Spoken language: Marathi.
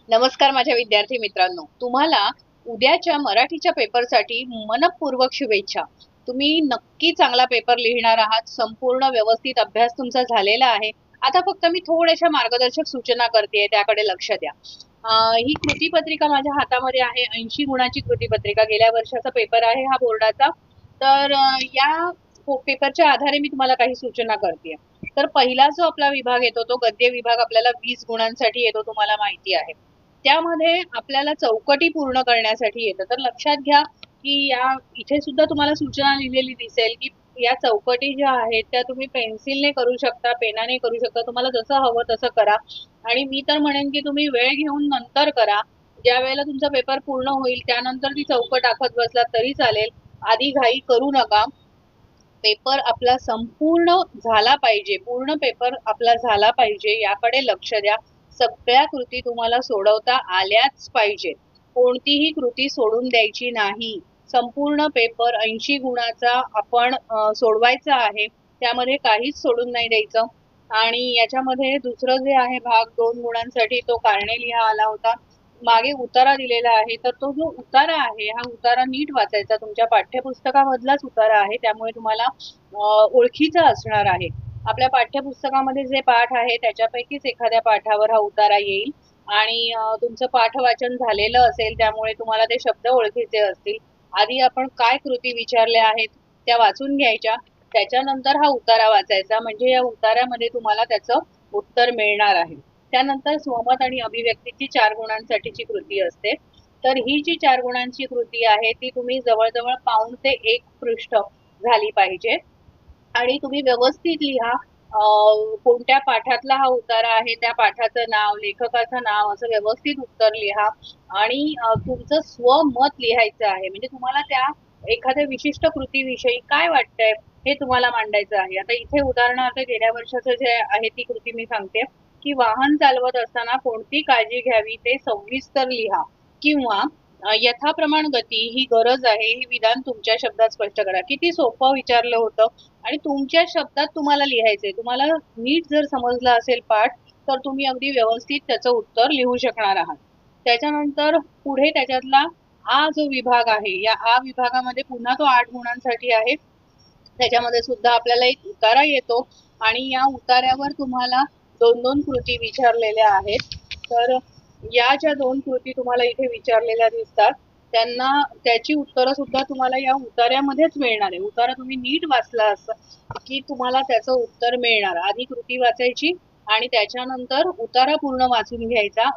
नमस्कार माझ्या विद्यार्थी मित्रांनो, तुम्हाला उद्याच्या मराठीच्या पेपरसाठी मनपूर्वक शुभेच्छा. तुम्ही नक्की चांगला पेपर लिहिणार आहात. संपूर्ण व्यवस्थित अभ्यास तुमचा झालेला आहे. आता फक्त मी थोड्याशा मार्गदर्शक सूचना करतेय, त्याकडे लक्ष द्या. ही कृतीपत्रिका माझ्या हातामध्ये आहे. 80 गुणांची कृतीपत्रिका. गेल्या वर्षाचा पेपर आहे हा बोर्डाचा. तर या पेपरच्या आधारे मी तुम्हाला काही सूचना करतेय. तर पहिला जो आपला विभाग येतो तो गद्य विभाग आपल्याला 20 गुणांसाठी येतो, तुम्हाला माहिती आहे. त्यामध्ये आपल्याला चौकटी पूर्ण करण्यासाठी येतं. तर लक्षात घ्या की या इथे सुद्धा तुम्हाला सूचना लिहिलेली दिसेल की या चौकटी ज्या आहेत त्या तुम्ही पेन्सिलने करू शकता, पेनाने करू शकता, तुम्हाला जसं हवं तसं करा. आणि मी तर म्हणेन की तुम्ही वेळ घेऊन नंतर करा. ज्या वेळेला तुमचा पेपर पूर्ण होईल त्यानंतर ती चौकट आखत बसला तरी चालेल. आधी घाई करू नका. पेपर आपला संपूर्ण झाला पाहिजे, पूर्ण पेपर आपला झाला पाहिजे याकडे लक्ष द्या. सगळ्या कृती तुम्हाला सोडवता आल्याच पाहिजे. कोणतीही कृती सोडून द्यायची नाही. संपूर्ण पेपर 80 गुणाचा आपण सोडवायचा आहे. त्यामध्ये काहीच सोडून नाही द्यायचं. आणि याच्यामध्ये दुसरं जे आहे भाग 2 गुणांसाठी तो कारणे लिहा आला होता. मागे उतारा दिलेला आहे, तर तो जो उतारा आहे हा उतारा नीट वाचायचा. तुमच्या पाठ्यपुस्तकामधलाच उतारा आहे, त्यामुळे तुम्हाला ओळखीचा असणार आहे. आपल्या पाठ्यपुस्तकामध्ये जे पाठ आहे त्याच्यापैकीच एखाद्या पाठावर हा उतारा येईल. आणि तुमचं पाठ वाचन झालेलं असेल त्यामुळे तुम्हाला ते शब्द ओळखीचे असतील. आधी आपण काय कृती विचारल्या आहेत त्या वाचून घ्यायच्या, त्याच्यानंतर हा उतारा वाचायचा, म्हणजे या उतार्यामध्ये तुम्हाला त्याचं उत्तर मिळणार आहे. त्यानंतर स्वमत आणि अभिव्यक्तीची 4 गुणांसाठीची कृती असते. तर ही जी 4 गुणांची कृती आहे ती तुम्ही जवळजवळ पाऊण ते 1 पृष्ठ झाली पाहिजे. आणि तुम्ही व्यवस्थित लिहा. कोणत्या पाठातला हा उतारा आहे, त्या पाठाचं नाव, लेखकाचं नाव, असं व्यवस्थित उत्तर लिहा. आणि तुमचं स्वमत लिहायचं आहे, म्हणजे तुम्हाला त्या एखाद्या विशिष्ट कृतीविषयी काय वाटतंय हे तुम्हाला मांडायचं आहे. आता इथे उदाहरणार्थ गेल्या वर्षाचं जे आहे ती कृती मी सांगते की वाहन चालवत असताना कोणती काळजी घ्यावी ते सविस्तर लिहा. किंवा यथाप्रमाण गती ही गरज आहे हे विधान तुमच्या शब्दात स्पष्ट करा. किती सोपं विचारलं होतं आणि तुमच्या शब्दात तुम्हाला लिहायचंय. तुम्हाला नीट जर समजलं असेल पाठ तर तुम्ही अगदी व्यवस्थित त्याचं उत्तर लिहू शकणार आहात. त्याच्यानंतर पुढे त्याच्यातला आ जो विभाग आहे, या आ विभागामध्ये पुन्हा तो 8 गुणांसाठी आहे. त्याच्यामध्ये सुद्धा आपल्याला एक उतारा येतो आणि या उतार्यावर तुम्हाला 2-2 कृती विचारलेल्या आहेत. तर या ज्या 2 कृती तुम्हाला इथे विचारलेल्या दिसतात त्यांना त्याची उत्तरं सुद्धा तुम्हाला या उतार्यामध्येच मिळणार आहे. उतारा तुम्ही नीट वाचला असं की तुम्हाला त्याचं उत्तर मिळणार. आधी कृती वाचायची आणि त्याच्यानंतर उतारा पूर्ण वाचून घ्यायचा.